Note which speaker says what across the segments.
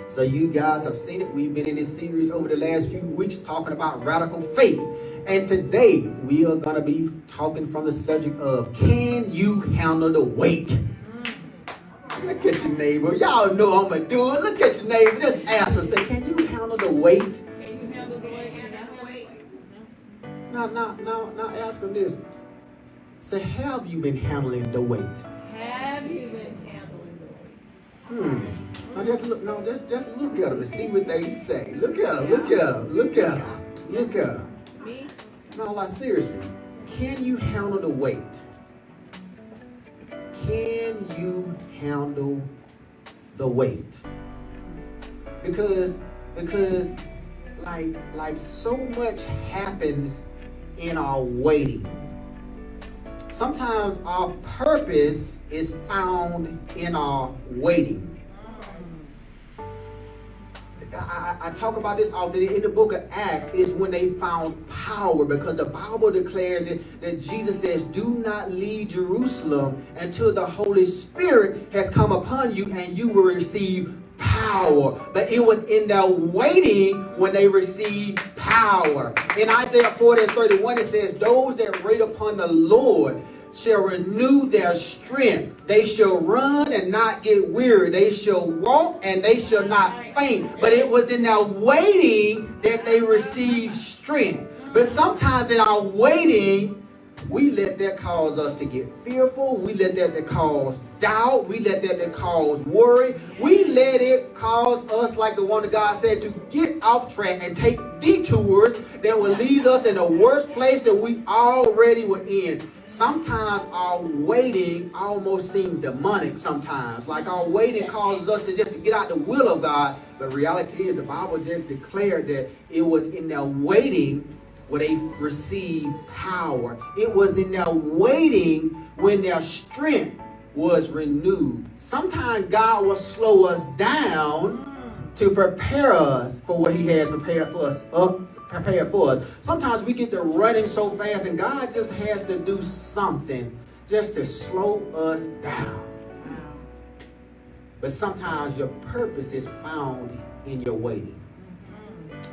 Speaker 1: So you guys have seen it. We've been in this series over the last few weeks talking about radical faith. And today we are going to be talking from the subject of, can you handle the weight? Look at your neighbor. Y'all know I'm going to do it. Look at your neighbor. Just ask her, say, can you handle the weight?
Speaker 2: Can you handle the weight?
Speaker 1: Now ask them this. Say, have you been handling the weight?
Speaker 2: Have you been handling the weight?
Speaker 1: Now just look at them and see what they say. Look at them, look at them, look at them, look at them.
Speaker 2: Me?
Speaker 1: No, like seriously, can you handle the weight? Can you handle the weight? Because like so much happens in our waiting. Sometimes our purpose is found in our waiting. I talk about this often in the book of Acts. Is when they found power, because the Bible declares it that Jesus says, do not leave Jerusalem until the Holy Spirit has come upon you and you will receive power. But it was in their waiting when they received power. In Isaiah 40:31 it says, those that wait upon the Lord shall renew their strength. They shall run and not get weary. They shall walk and they shall not faint. But it was in their waiting that they received strength. But sometimes in our waiting, we let that cause us to get fearful. We let that cause doubt. We let that cause worry. We let it cause us, like the one that God said, to get off track and take detours that will lead us in a worse place than we already were in. Sometimes our waiting almost seems demonic sometimes. Like our waiting causes us to get out the will of God. But reality is the Bible just declared that it was in their waiting where they received power. It was in their waiting when their strength was renewed. Sometimes God will slow us down to prepare us for what He has prepared for us. Sometimes we get to running so fast and God just has to do something just to slow us down. But sometimes your purpose is found in your waiting.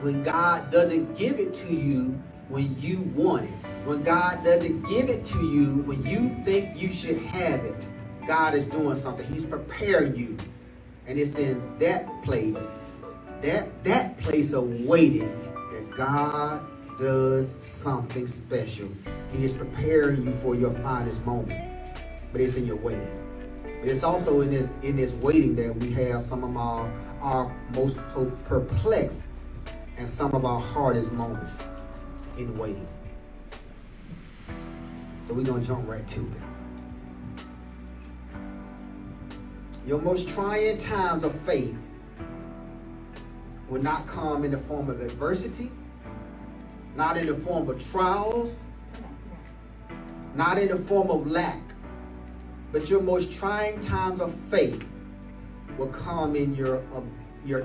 Speaker 1: When God doesn't give it to you when you want it, when God doesn't give it to you when you think you should have it, God is doing something. He's preparing you. And it's in that place, that place of waiting, that God does something special. He is preparing you for your finest moment. But it's in your waiting. But it's also in this waiting that we have some of our most perplexed and some of our hardest moments in waiting. So we're going to jump right to it. Your most trying times of faith will not come in the form of adversity, not in the form of trials, not in the form of lack, but your most trying times of faith will come in your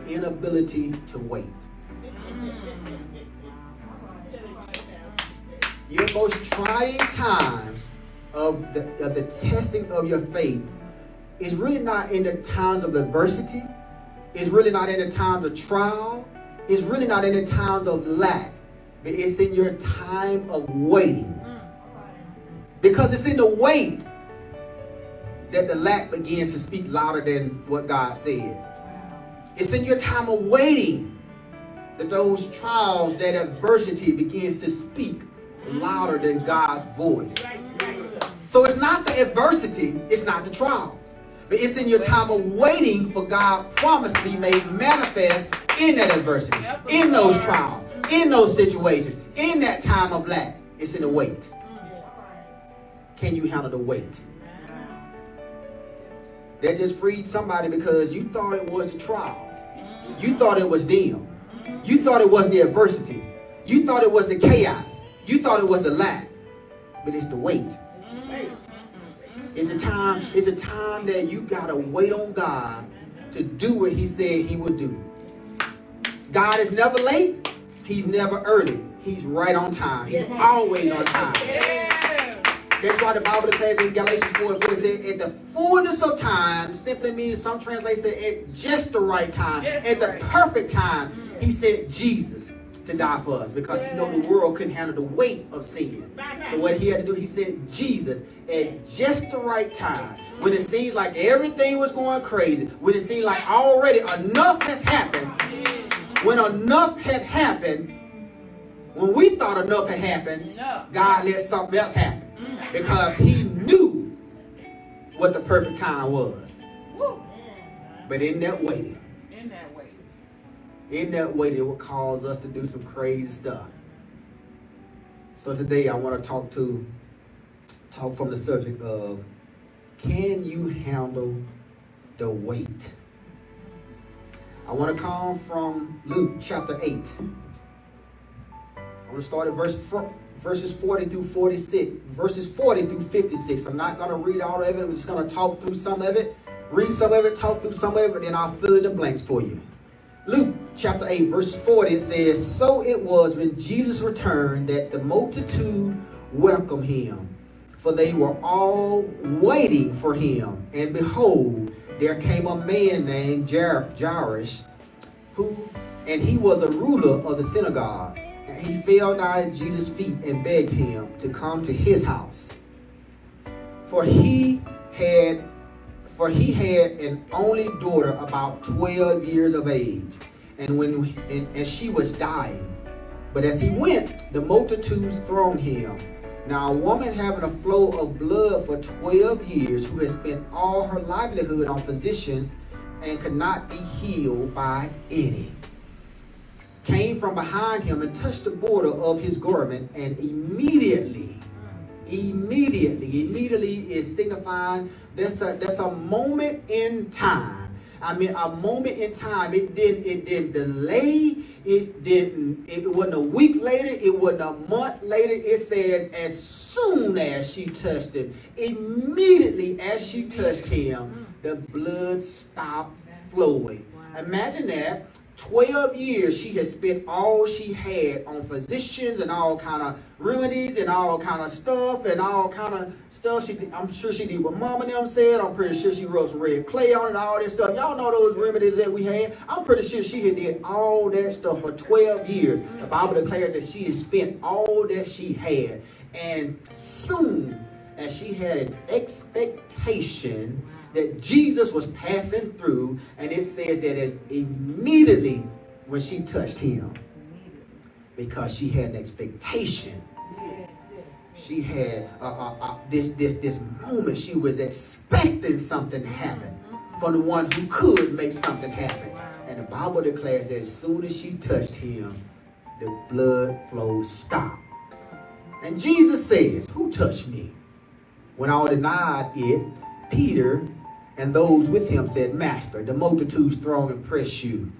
Speaker 1: inability to wait. Your most trying times of the testing of your faith is really not in the times of adversity. It's really not in the times of trial. It's really not in the times of lack. But it's in your time of waiting. Because it's in the wait that the lack begins to speak louder than what God said. It's in your time of waiting that those trials, that adversity begins to speak louder than God's voice. So it's not the adversity, it's not the trials, but it's in your time of waiting for God's promise to be made manifest in that adversity, in those trials, in those situations, in that time of lack. It's in the wait. Can you handle the wait? That just freed somebody because you thought it was the trials. You thought it was them. You thought it was the adversity. You thought it was the chaos. You thought it was the lack. But it's the wait. It's a time that you gotta wait on God to do what He said He would do. God is never late. He's never early. He's right on time. He's always on time. That's why the Bible declares in Galatians 4:4 it says, at the fullness of time, simply means some translations say at just the right time, at the perfect time, he sent Jesus to die for us because he knew the world couldn't handle the weight of sin. So what he had to do, he sent Jesus at just the right time. When it seems like everything was going crazy, when it seemed like already enough has happened, when enough had happened, when we thought enough had happened, God let something else happen because he knew what the perfect time was. But in that waiting, it will cause us to do some crazy stuff. So today I want to talk from the subject of, can you handle the weight? I want to come from Luke chapter 8. I'm going to start at verses 40 through 46, verses 40 through 56. I'm not going to read all of it. I'm just going to talk through some of it, read some of it, talk through some of it, but then I'll fill in the blanks for you. Luke chapter 8, verse 40, it says, so it was when Jesus returned that the multitude welcomed him, for they were all waiting for him. And behold, there came a man named Jairus, and he was a ruler of the synagogue. And he fell down at Jesus' feet and begged him to come to his house. For he had an only daughter about 12 years of age, and she was dying. But as he went, the multitudes thronged him. Now a woman having a flow of blood for 12 years, who had spent all her livelihood on physicians and could not be healed by any, came from behind him and touched the border of his garment, and immediately is signifying that's a moment in time. I mean, a moment in time. It didn't delay. It wasn't a week later. It wasn't a month later. It says as soon as she touched him, immediately as she touched him, the blood stopped flowing. Imagine that. 12 years she had spent all she had on physicians and all kind of remedies and all kind of stuff I'm sure she did what Mama and them said. I'm pretty sure she rubbed some red clay on it, all that stuff. Y'all know those remedies that we had. I'm pretty sure she had did all that stuff for 12 years. The Bible declares that she had spent all that she had. And soon as she had an expectation that Jesus was passing through, and it says that as immediately when she touched him, because she had an expectation, she had this moment. She was expecting something to happen from the one who could make something happen. And the Bible declares that as soon as she touched him, the blood flow stopped. And Jesus says, who touched me? When all denied it, Peter and those with him said, Master, the multitudes throng and press you,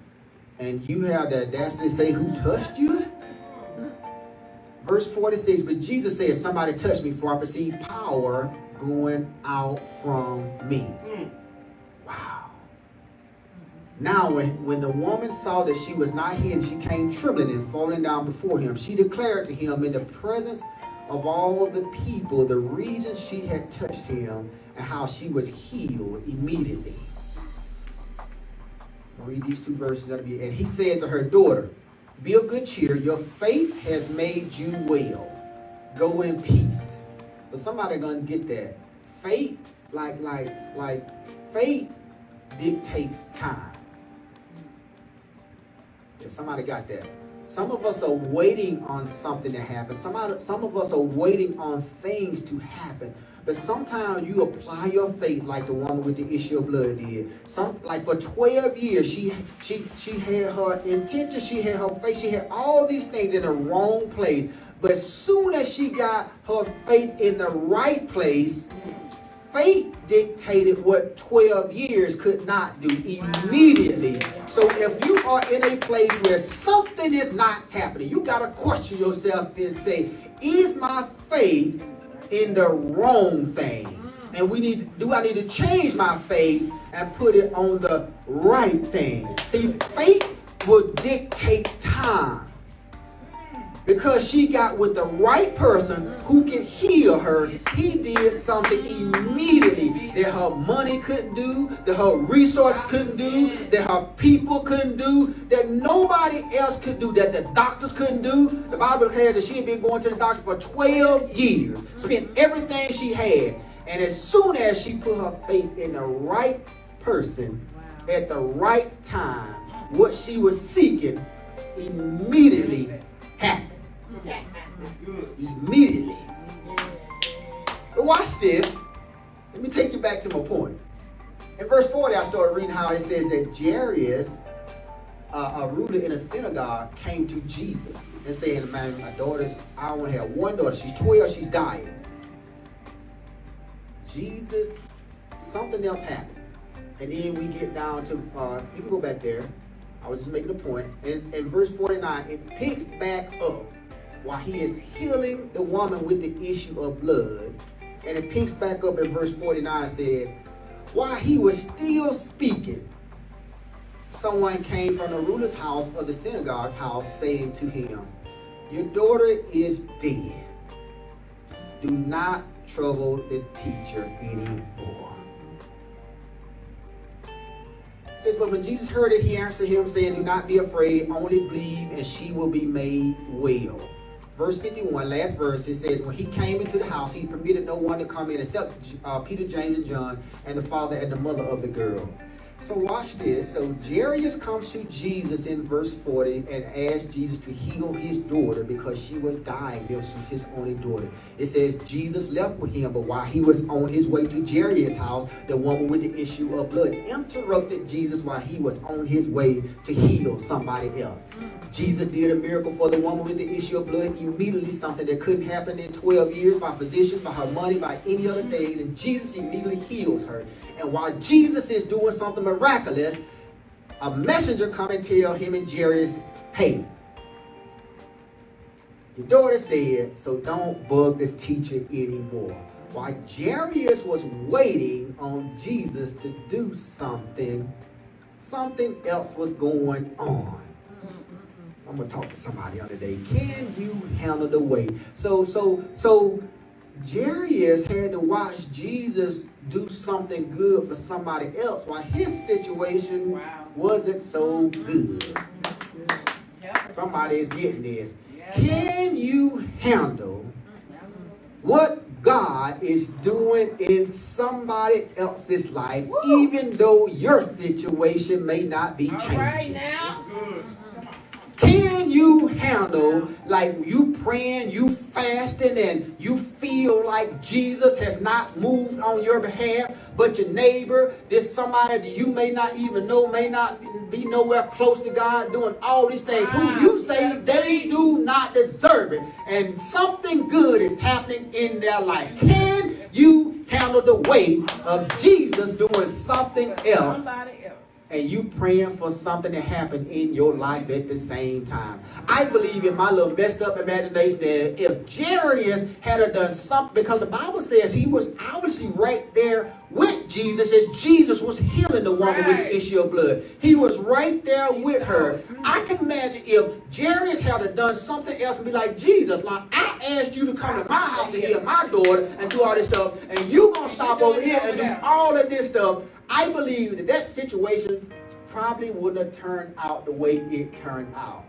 Speaker 1: and you have the audacity to say, who touched you? Verse 46, but Jesus said, somebody touched me, for I perceive power going out from me. Wow. Now, when the woman saw that she was not hidden, she came trembling and falling down before him. She declared to him in the presence of all the people the reason she had touched him and how she was healed immediately. I'll read these two verses. And he said to her, daughter, be of good cheer. Your faith has made you well. Go in peace. So somebody gonna get that. Faith, like faith dictates time. Yeah, somebody got that. Some of us are waiting on something to happen. Some of us are waiting on things to happen. But sometimes you apply your faith like the woman with the issue of blood did. Like for 12 years, she had her intention, she had her faith, she had all these things in the wrong place. But as soon as she got her faith in the right place, faith dictated what 12 years could not do immediately. So if you are in a place where something is not happening, you got to question yourself and say, is my faith in the wrong thing? And do I need to change my faith and put it on the right thing? See, faith will dictate time. because she got with the right person who can heal her, he did something immediately that her money couldn't do, that her resources couldn't do, that her people couldn't do, that nobody else could do, that the doctors couldn't do. The Bible declares that she had been going to the doctor for 12 years, spent everything she had. And as soon as she put her faith in the right person at the right time, what she was seeking immediately happened. Immediately. But watch this. Let me take you back to my point. In verse 40, I started reading how it says that Jairus, a ruler in a synagogue, came to Jesus and said, man, my daughter's, I only have one daughter. She's 12, she's dying. Jesus, something else happens. And then we get down to, you can go back there. I was just making a point. And in verse 49, it picks back up while he is healing the woman with the issue of blood. And it picks back up in verse 49 and says, while he was still speaking, someone came from the ruler's house of the synagogue's house saying to him, your daughter is dead. Do not trouble the teacher anymore. It says, but when Jesus heard it, he answered him, saying, do not be afraid, only believe, and she will be made well. Verse 51, last verse, it says, when he came into the house, he permitted no one to come in except Peter, James, and John, and the father and the mother of the girl. So watch this. So Jairus comes to Jesus in verse 40 and asks Jesus to heal his daughter because she was dying. This was his only daughter. It says Jesus left with him, but while he was on his way to Jairus' house, the woman with the issue of blood interrupted Jesus while he was on his way to heal somebody else. Jesus did a miracle for the woman with the issue of blood immediately, something that couldn't happen in 12 years by physicians, by her money, by any other thing. And Jesus immediately heals her. And while Jesus is doing something miraculous, a messenger come and tell him and Jairus, hey, your daughter's dead, so don't bug the teacher anymore. While Jairus was waiting on Jesus to do something, something else was going on. I'm going to talk to somebody on today. Can you handle the weight? So Jairus had to watch Jesus do something good for somebody else while his situation wasn't so good. Somebody is getting this. Can you handle what God is doing in somebody else's life, even though your situation may not be changing? All right now. Can you handle, like, you praying, you fasting, and you feel like Jesus has not moved on your behalf, but your neighbor, there's somebody that you may not even know, may not be nowhere close to God, doing all these things, who you say they do not deserve it, and something good is happening in their life? Can you handle the weight of Jesus doing something else? And you praying for something to happen in your life at the same time? I believe in my little messed up imagination that if Jairus had done something, because the Bible says he was obviously right there with Jesus as Jesus was healing the woman with the issue of blood. He was right there with her. I can imagine if Jairus had done something else and be like, Jesus, like, I asked you to come to my house to heal my daughter and do all this stuff, and you gonna stop over here and do all of this stuff. I believe that that situation probably wouldn't have turned out the way it turned out.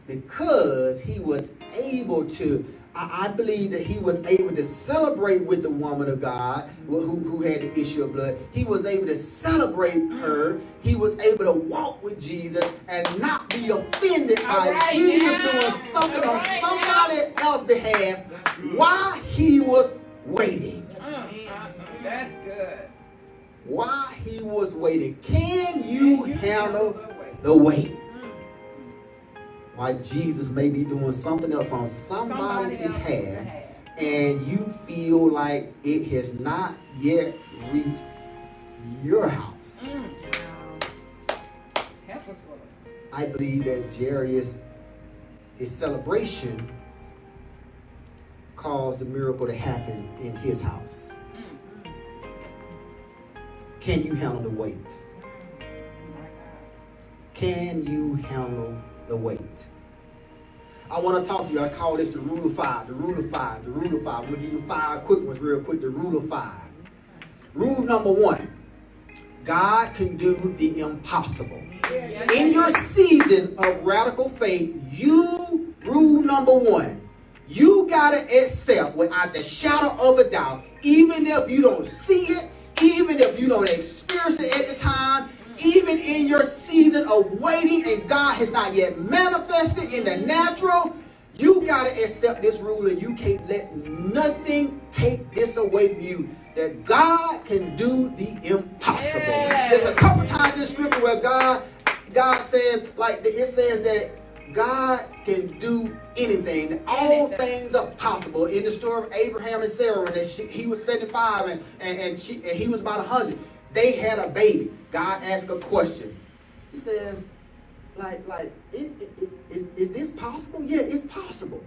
Speaker 1: Because he was able to, I believe that he was able to celebrate with the woman of God who had the issue of blood. He was able to celebrate her. He was able to walk with Jesus and not be offended by Jesus doing something on somebody else's behalf while he was waiting.
Speaker 2: That's good.
Speaker 1: While he was waiting, can you handle the wait? While Jesus may be doing something else on somebody's behalf, and you feel like it has not yet reached your house. I believe that Jairus, his celebration caused the miracle to happen in his house. Can you handle the weight? Can you handle the weight? I want to talk to you. I call this the rule of five. The rule of five. The rule of five. I'm going to give you 5 quick ones real quick. The rule of 5. Rule number 1. God can do the impossible. In your season of radical faith, rule number 1, you got to accept without the shadow of a doubt, even if you don't see it, even if you don't experience it at the time, even in your season of waiting and God has not yet manifested in the natural, you got to accept this rule and you can't let nothing take this away from you. That God can do the impossible. There's a couple times in Scripture where God says, like it says that God can do anything. All things are possible. In the story of Abraham and Sarah, when he was 75 and he was about 100, they had a baby. God asked a question. He says, is this possible? Yeah, it's possible.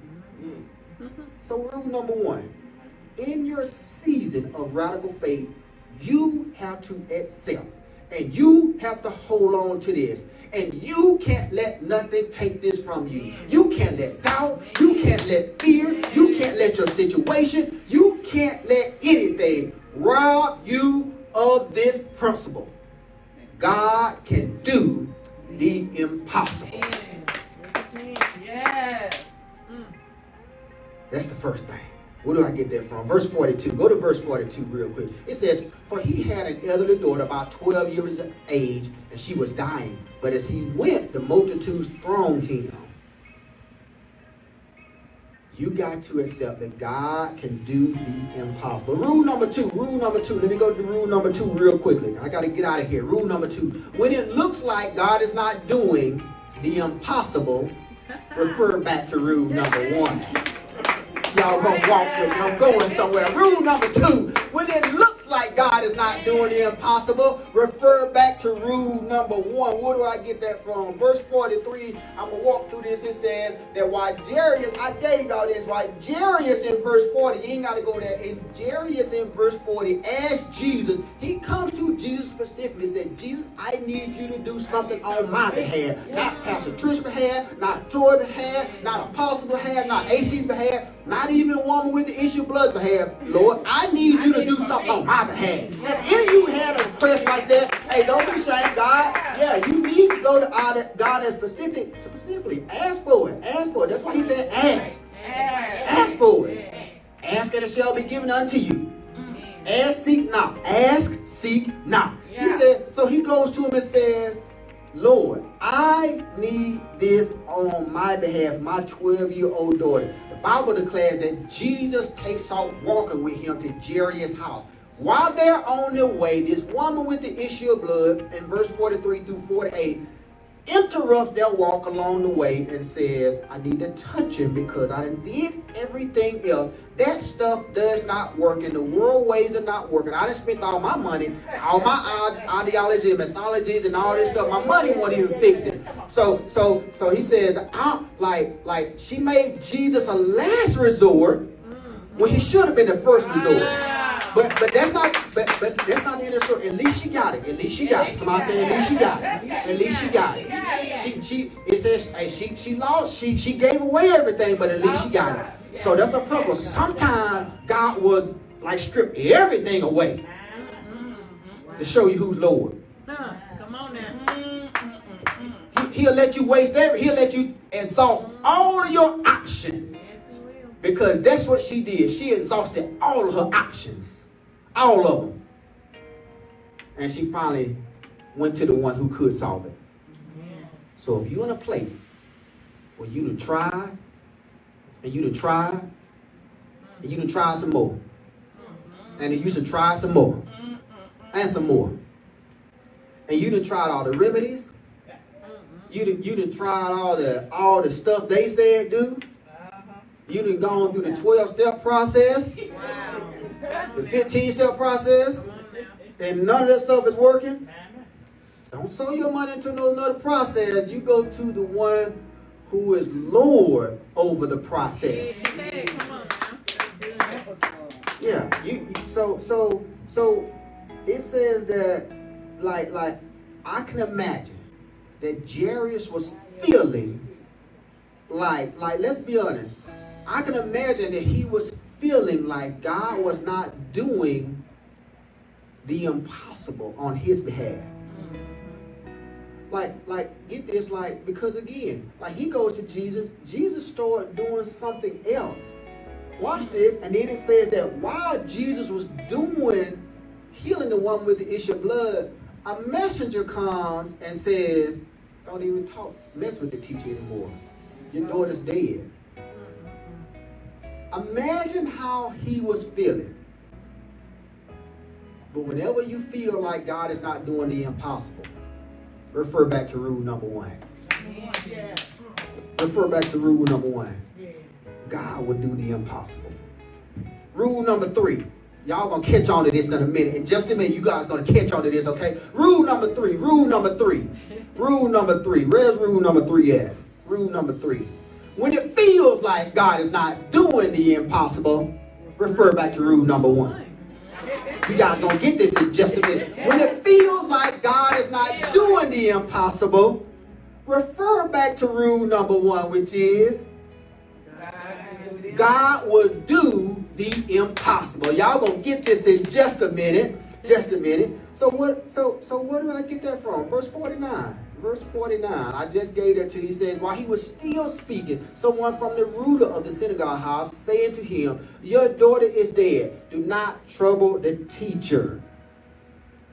Speaker 1: So rule number 1. In your season of radical faith, you have to accept and you have to hold on to this. And you can't let nothing take this from you. You can't let doubt. You can't let fear. You can't let your situation. You can't let anything rob you of this principle. God can do the impossible.
Speaker 2: Yes.
Speaker 1: That's the first thing. Where do I get that from? Verse 42. Go to verse 42 real quick. It says, for he had an elderly daughter about 12 years of age, and she was dying. But as he went, the multitudes thronged him. You got to accept that God can do the impossible. Rule number 2. Let me go to rule number 2 real quickly. I got to get out of here. Rule number 2. When it looks like God is not doing the impossible, refer back to rule number 1. Y'all gonna walk with me. I'm going somewhere. Rule number 2. When it looks like God is not doing the impossible, refer back to rule number 1. Where do I get that from? Verse 43. I'm going to walk through this. It says that while Jairus, I gave y'all this, while Jairus in verse 40, you ain't got to go there. And Jairus in verse 40 asked Jesus, he comes to Jesus specifically, said, Jesus, I need you to do something on my behalf. Not Pastor Trish's behalf, not Toy's behalf, not Apostle's behalf, not AC's behalf, not even a woman with the issue of blood's behalf. Lord, I need you to do something on my behalf. If any of you had a request like that, hey, don't be ashamed, God. Yeah, you need to go to God and specifically ask for it. Ask for it. That's why he said ask. Ask for it. Ask and it shall be given unto you. Ask, seek, knock. Ask, seek, knock. He said, so he goes to him and says, Lord, I need this on my behalf, my 12-year-old daughter. The Bible declares that Jesus takes off walking with him to Jairus' house. While they're on their way, this woman with the issue of blood, in verse 43 through 48, interrupts their walk along the way and says, I need to touch him because I done did everything else. That stuff does not work, and the world ways are not working. I done spent all my money, all my ideology and mythologies and all this stuff. My money won't even fix it. So he says, she made Jesus a last resort when he should have been the first resort. But that's not the end of the story. At least she got it. At least she got it. Somebody say, at least she got it. At least she got it. It says she lost. She gave away everything, but at least she got it. So that's a principle. Sometimes God would strip everything away to show you who's Lord.
Speaker 2: Come on now.
Speaker 1: He'll let you waste he'll let you exhaust all of your options. Because that's what she did. She exhausted all of her options. All of them. And she finally went to the one who could solve it. So if you're in a place where you done tried, and you done tried, and you done tried some more, and then you should try some more, and some more, and you done tried all the remedies, you done tried all the stuff they said do, you done gone through the 12-step process, the 15-step process, and none of that stuff is working. Don't sow your money into another process. You go to the one who is Lord over the process. Yeah. So it says that I can imagine that Jairus was feeling let's be honest. I can imagine that he was feeling like God was not doing the impossible on his behalf. Like, get this, like, because again, like he goes to Jesus, Jesus started doing something else. Watch this, and then it says that while Jesus was healing the one with the issue of blood, a messenger comes and says, don't even mess with the teacher anymore. Your daughter's dead. Imagine how he was feeling. But whenever you feel like God is not doing the impossible, refer back to rule number 1. Refer back to rule number 1. God will do the impossible. Rule number 3. Y'all gonna catch on to this in a minute. In just a minute, you guys gonna catch on to this, okay? Rule number 3. Rule number 3. Rule number 3. Where's rule number 3 at? Rule number 3. When it feels like God is not doing the impossible, refer back to rule number 1. You guys gonna get this in just a minute. When it feels like God is not doing the impossible, refer back to rule number 1, which is God will do the impossible. Y'all gonna get this in just a minute. Just a minute. So where do I get that from? Verse 49. Verse 49. I just gave that to you. He says, while he was still speaking, someone from the ruler of the synagogue house saying to him, your daughter is dead. Do not trouble the teacher.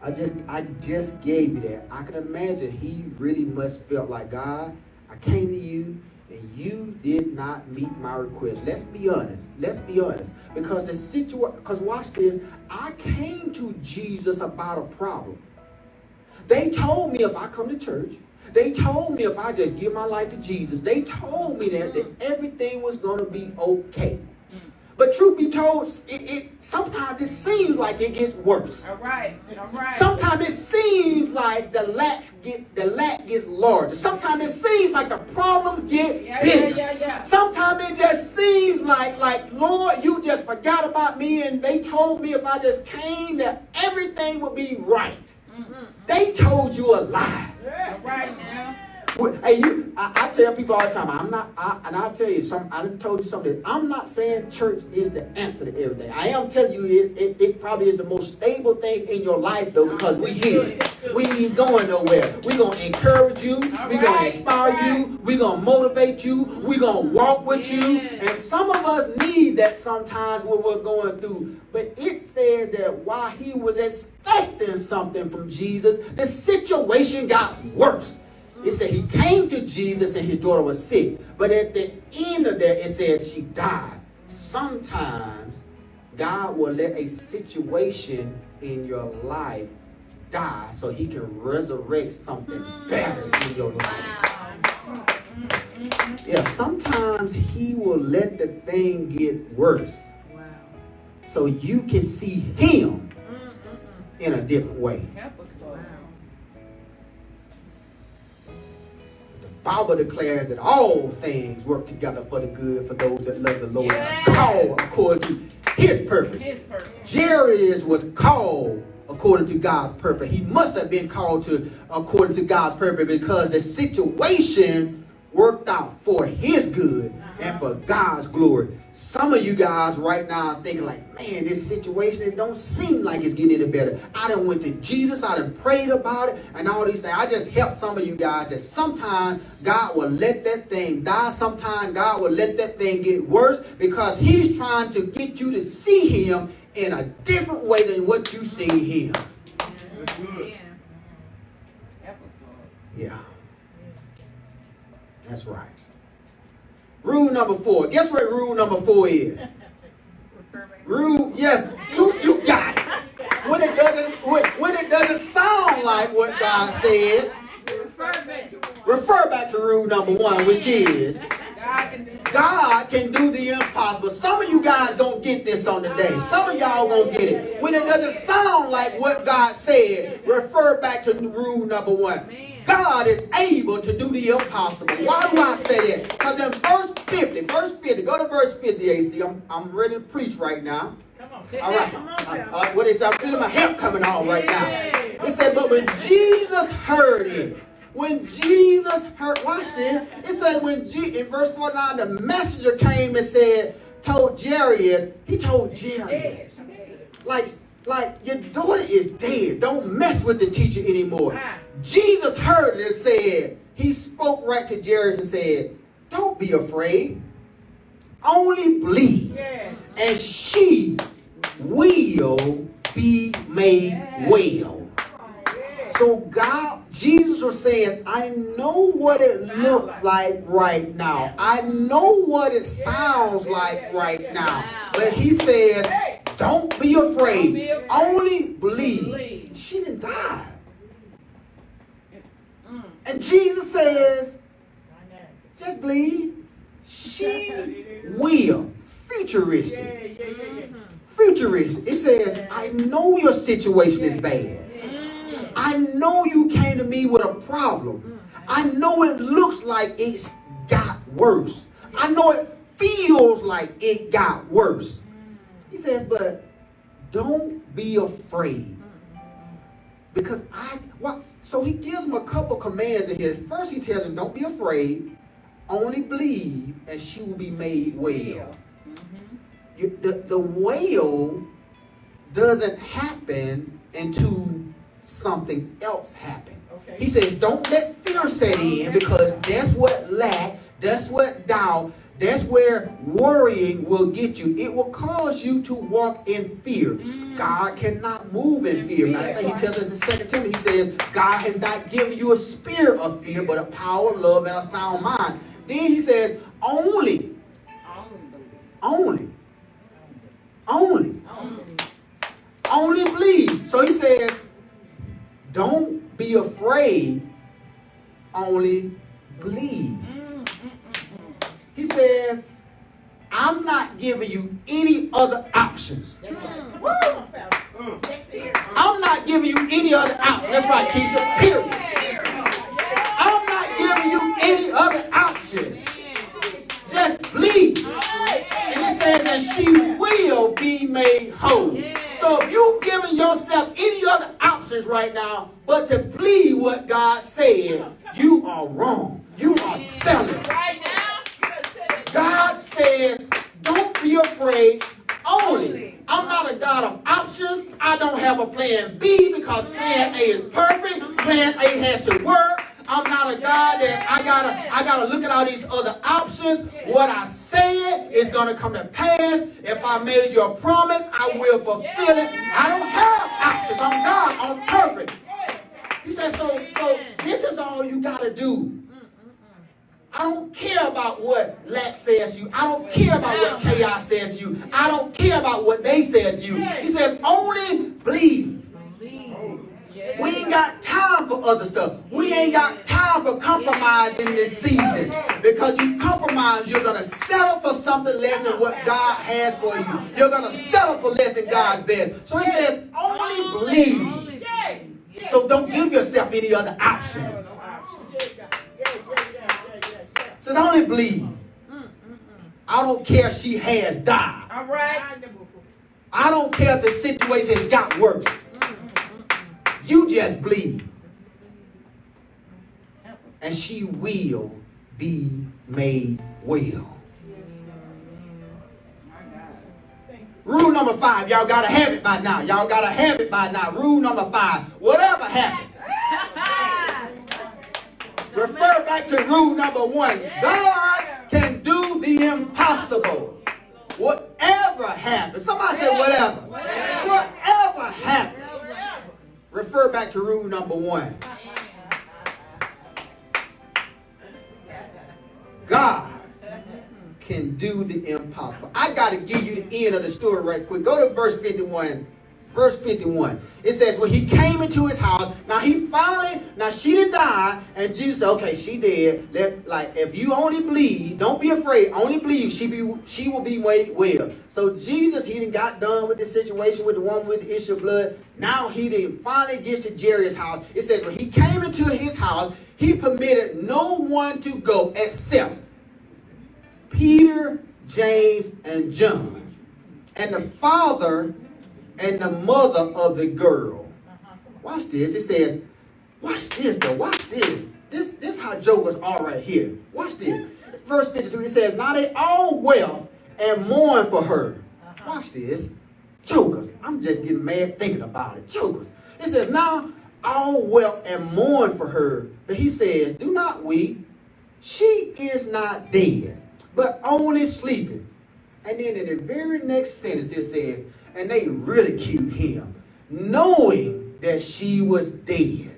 Speaker 1: I just gave you that. I can imagine he really must felt like, God, I came to you and you did not meet my request. Let's be honest. Let's be honest. Because because watch this. I came to Jesus about a problem. They told me if I come to church, they told me if I just give my life to Jesus, they told me that everything was going to be okay. But truth be told, sometimes it seems like it gets worse.
Speaker 2: All right.
Speaker 1: Sometimes it seems like the lack gets larger. Sometimes it seems like the problems get bigger. Sometimes it just seems like, Lord, you just forgot about me, and they told me if I just came that everything would be right. They told you a lie.
Speaker 2: Right now.
Speaker 1: Hey, I tell people all the time, and I'll tell you something, I told you something. I'm not saying church is the answer to everything. I am telling you it probably is the most stable thing in your life, though, because we here. We ain't going nowhere. We're going to encourage you. We're going to inspire you. We're going to motivate you. We're going to walk with you. And some of us need that sometimes when we're going through. But it says that while he was expecting something from Jesus, the situation got worse. It said he came to Jesus and his daughter was sick. But at the end of that, it says she died. Sometimes God will let a situation in your life die so he can resurrect something better in your life. Yeah, sometimes he will let the thing get worse so you can see him in a different way. The Bible declares that all things work together for the good for those that love the Lord and are called according to his purpose. Jairus was called according to God's purpose. He must have been called according to God's purpose because the situation worked out for his good and for God's glory. Some of you guys right now are thinking like, man, this situation, it don't seem like it's getting any better. I done went to Jesus, I done prayed about it, and all these things. I just help some of you guys that sometimes God will let that thing die. Sometimes God will let that thing get worse because he's trying to get you to see him in a different way than what you see him. Yeah. That's right. Rule number 4. Guess what rule number 4 is? Rule, yes, you got it. When it doesn't sound like what God said, refer back to rule number 1, which is God can do the impossible. Some of you guys don't get this on the day. Some of y'all won't get it. When it doesn't sound like what God said, refer back to rule number 1. God is able to do the impossible. Why do I say that? Because in verse 50, go to verse 50, AC. I'm ready to preach right now.
Speaker 2: Come on.
Speaker 1: All right. What is I'm feeling my help coming on right now. It said, but when Jesus heard it, when Jesus heard, watch this. It said in verse 49, the messenger came and told Jairus, like your daughter is dead. Don't mess with the teacher anymore. Jesus heard it and said, he spoke right to Jairus and said, don't be afraid. Only believe. And she will be made well. So Jesus was saying, I know what it looks like right now. I know what it sounds like right now. But he says, don't be afraid. Only believe. She didn't die. And Jesus says, just believe. She will. Futuristic. Futuristic. It says, I know your situation is bad. I know you came to me with a problem. I know it looks like it's got worse. I know it feels like it got worse. He says, but don't be afraid. Because so he gives him a couple commands in here. First he tells him, don't be afraid. Only believe and she will be made well. The well doesn't happen until something else happens. He says, don't let fear set in, because that's what lack, that's what doubt, that's where worrying will get you. It will cause you to walk in fear. God cannot move in fear. Matter of fact, he tells us in 2 Timothy, he says, God has not given you a spirit of fear, but a power, love, and a sound mind. Then he says, only believe. So he says, don't be afraid, only believe. He says, I'm not giving you any other options. I'm not giving you any other options. That's right, Keisha. Period. I'm not giving you any other option. Just believe. And it says that she will be made whole. So if you're giving yourself any other options right now but to believe what God said, you are wrong. You are selling. God says, don't be afraid. Only. I'm not a God of options. I don't have a plan B because plan A is perfect. Plan A has to work. I'm not a God that I gotta look at all these other options. What I said is gonna come to pass. If I made you a promise, I will fulfill it. I don't have options. I'm God. I'm perfect. He said, so this is all you gotta do. I don't care about what lack says to you. I don't care about what chaos says to you. I don't care about what they said to you. He says, only believe. We ain't got time for other stuff. We ain't got time for compromise in this season. Because you compromise, you're going to settle for something less than what God has for you. You're going to settle for less than God's best. So he says, only believe. So don't give yourself any other options. He says, only believe. I don't care if she has died.
Speaker 2: All right.
Speaker 1: I don't care if the situation has got worse. You just believe. And she will be made well. Rule number 5. Y'all got to have it by now. Y'all got to have it by now. Rule number 5. Whatever happens. Refer back to rule number 1. God can do the impossible. Whatever happens. Somebody say whatever. Whatever happens. Refer back to rule number 1. God can do the impossible. I got to give you the end of the story right quick. Go to verse 51. Verse 51. It says, when he came into his house, now she didn't die, and Jesus said, okay, she dead. If you only believe, don't be afraid, only believe, she will be made well. So Jesus, he done got done with the situation with the woman with the issue of blood. Now he done finally gets to Jairus' house. It says, when he came into his house, he permitted no one to go except Peter, James, and John, and the father and the mother of the girl. Watch this. It says, watch this though. Watch this. This how jokers are right here. Watch this. Verse 52, it says, now they all wept and mourned for her. Watch this. Jokers. I'm just getting mad thinking about it. Jokers. It says, now all wept and mourned for her. But he says, do not weep. She is not dead, but only sleeping. And then in the very next sentence it says, and they ridiculed him, knowing that she was dead.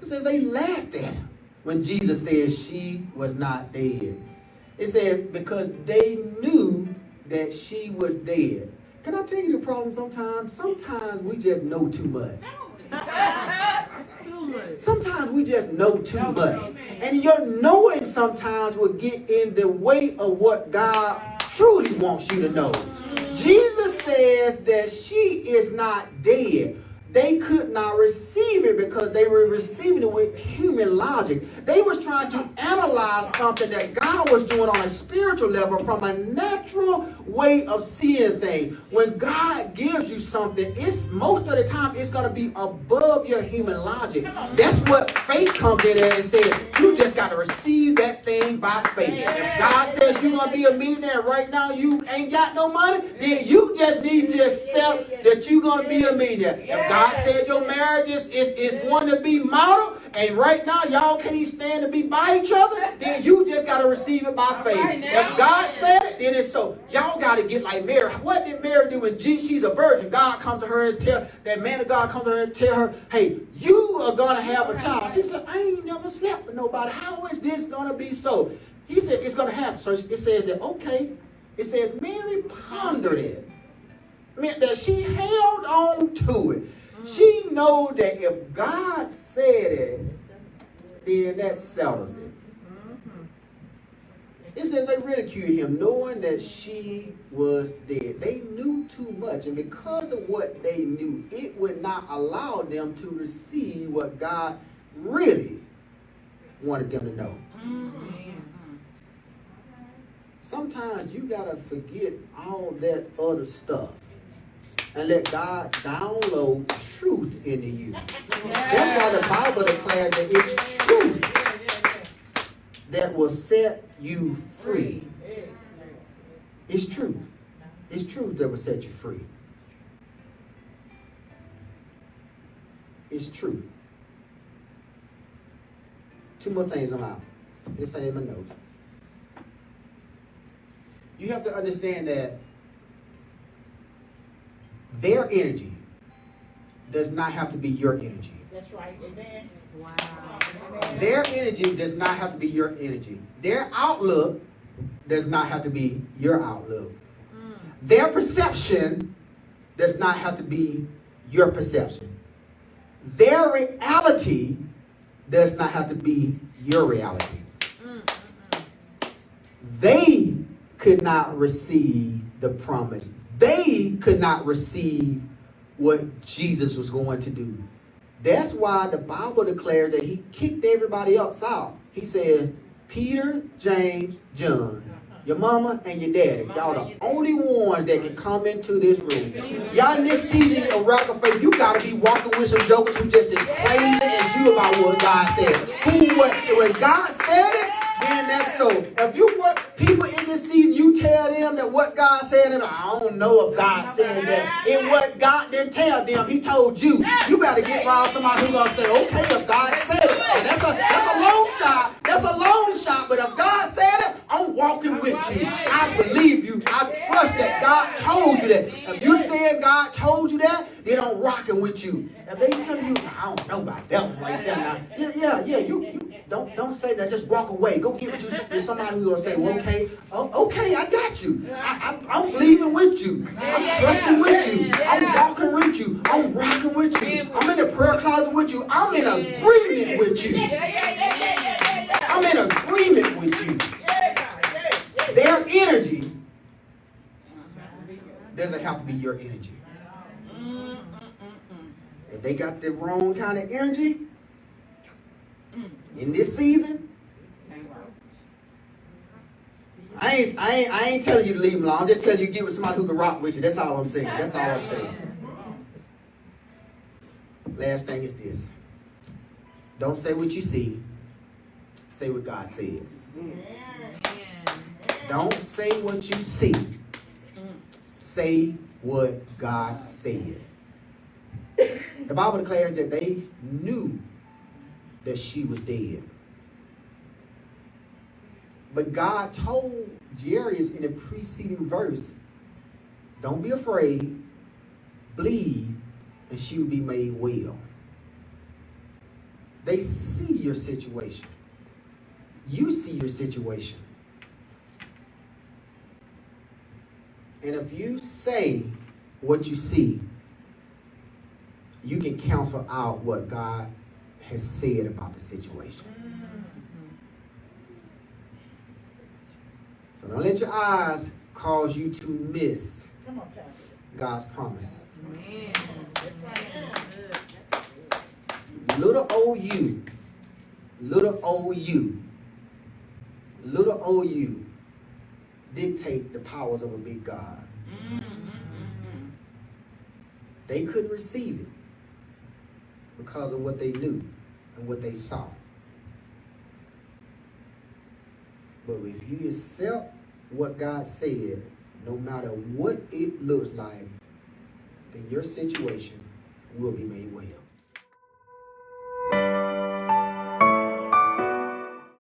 Speaker 1: It says they laughed at him when Jesus said she was not dead. It said because they knew that she was dead. Can I tell you the problem sometimes? Sometimes we just know too much. Sometimes we just know too much. And your knowing sometimes will get in the way of what God truly wants you to know. Jesus says that she is not dead. They could not receive it because they were receiving it with human logic. They was trying to analyze something that God was doing on a spiritual level from a natural way of seeing things. When God gives you something, it's most of the time it's going to be above your human logic. That's what faith comes in there and says, you just got to receive that thing by faith. If God says you're going to be a millionaire right now, you ain't got no money, then you just need to accept that you're going to be a millionaire. If God said your marriage is one to be modeled, and right now y'all can't stand to be by each other, then you just got to receive it by faith. If God said it, then it's so. Y'all got to get like Mary. What did Mary do when she's a virgin? God comes to her and tell, that man of God comes to her and tell her, hey, you are going to have a child. She said, I ain't never slept with nobody. How is this going to be so? He said, it's going to happen. So it says that, okay. It says, Mary pondered it. Meant that she held on to it. She know that if God said it, then that settles it. It says they ridiculed him, knowing that she was dead. They knew too much, and because of what they knew, it would not allow them to receive what God really wanted them to know. Sometimes you gotta forget all that other stuff and let God download truth into you. That's why the Bible declares that it's truth that will set you free. It's truth. It's truth that will set you free. It's truth. Two more things I'm out. This ain't in my notes. You have to understand that their energy does not have to be your energy.
Speaker 2: That's right. Amen. Wow.
Speaker 1: Their energy does not have to be your energy. Their outlook does not have to be your outlook. Their perception does not have to be your perception. Their reality does not have to be your reality. They could not receive the promise. They could not receive what Jesus was going to do. That's why the Bible declares that he kicked everybody else out. He said, Peter, James, John, your mama and your daddy. Y'all the only ones that can come into this room. Y'all in this season of Rock of Faith, you got to be walking with some jokers who just as crazy as you about what God said. When God said it, then that's so. If you want people in this season, you tell them that what God said, and I don't know if God said that. It what God didn't tell them. He told you. You better get around somebody who's gonna say, okay, if God said it. And that's a long shot. That's a long shot. But if God said it, I'm walking with you. I believe you. I trust that God told you that. If you said God told you that, then I'm rocking with you. If they tell you, I don't know about that one like that. Now, yeah, you don't say that. Just walk away. Go get with somebody who's gonna say, well, okay, I got you. I'm believing with you. I'm trusting with you. I'm walking with you. I'm rocking with you. I'm in the prayer closet with you. I'm in agreement with you. I'm in agreement with you. Their energy doesn't have to be your energy. If they got the wrong kind of energy in this season, I ain't telling you to leave them alone. I'm just telling you to get with somebody who can rock with you. That's all I'm saying. That's all I'm saying. Last thing is this. Don't say what you see. Say what God said. Don't say what you see. Say what God said. The Bible declares that they knew that she was dead. But God told Jairus in the preceding verse, don't be afraid, believe, and she will be made well. They see your situation. You see your situation. And if you say what you see, you can cancel out what God has said about the situation. So don't let your eyes cause you to miss God's promise. Little old you, little old you, little old you dictate the powers of a big God. They couldn't receive it because of what they knew and what they saw. But if you accept what God said, no matter what it looks like, then your situation will be made well.